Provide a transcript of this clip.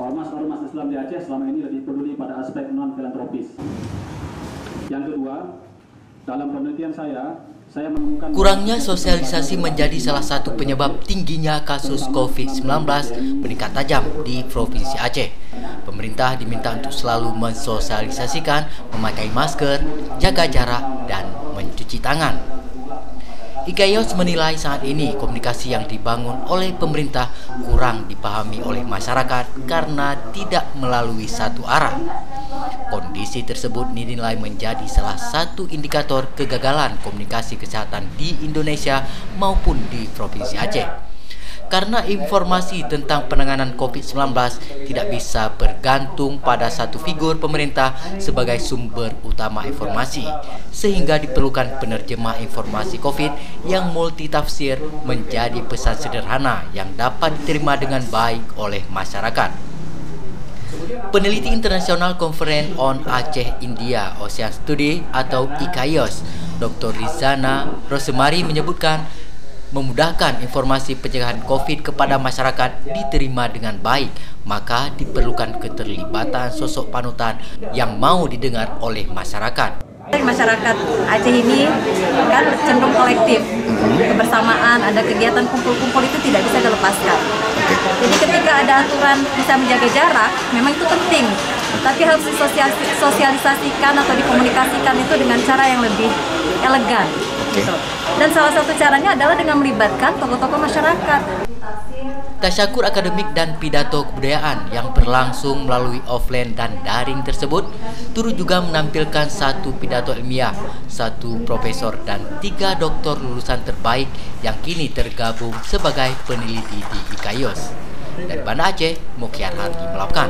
Ormas Islam di Aceh selama ini lebih peduli pada aspek non-filantropis. Yang kedua, dalam penelitian saya menemukan kurangnya sosialisasi menjadi salah satu penyebab tingginya kasus COVID-19 meningkat tajam di Provinsi Aceh. Pemerintah diminta untuk selalu mensosialisasikan memakai masker, jaga jarak, dan mencuci tangan. Ikayos menilai saat ini komunikasi yang dibangun oleh pemerintah kurang dipahami oleh masyarakat karena tidak melalui satu arah. Kondisi tersebut dinilai menjadi salah satu indikator kegagalan komunikasi kesehatan di Indonesia maupun di Provinsi Aceh. Karena informasi tentang penanganan COVID-19 tidak bisa bergantung pada satu figur pemerintah sebagai sumber utama informasi, sehingga diperlukan penerjemah informasi COVID yang multitafsir menjadi pesan sederhana yang dapat diterima dengan baik oleh masyarakat. Peneliti International Conference on Aceh India Ocean Study atau ICAIOS, Dr. Rizana Rosemary menyebutkan memudahkan informasi pencegahan COVID kepada masyarakat diterima dengan baik, maka diperlukan keterlibatan sosok panutan yang mau didengar oleh masyarakat. Masyarakat Aceh ini kan cenderung kolektif, kebersamaan, ada kegiatan kumpul-kumpul itu tidak bisa dilepaskan. Jadi ketika ada aturan bisa menjaga jarak, memang itu penting, tapi harus disosialisasikan atau dikomunikasikan itu dengan cara yang lebih elegan. Gitu. Dan salah satu caranya adalah dengan melibatkan tokoh-tokoh masyarakat. Tasyakur akademik dan pidato kebudayaan yang berlangsung melalui offline dan daring tersebut turut juga menampilkan satu pidato ilmiah, satu profesor dan 3 doktor lulusan terbaik yang kini tergabung sebagai peneliti di ICAIOS. Dari Banda Aceh, Mokiar Hardi melaporkan.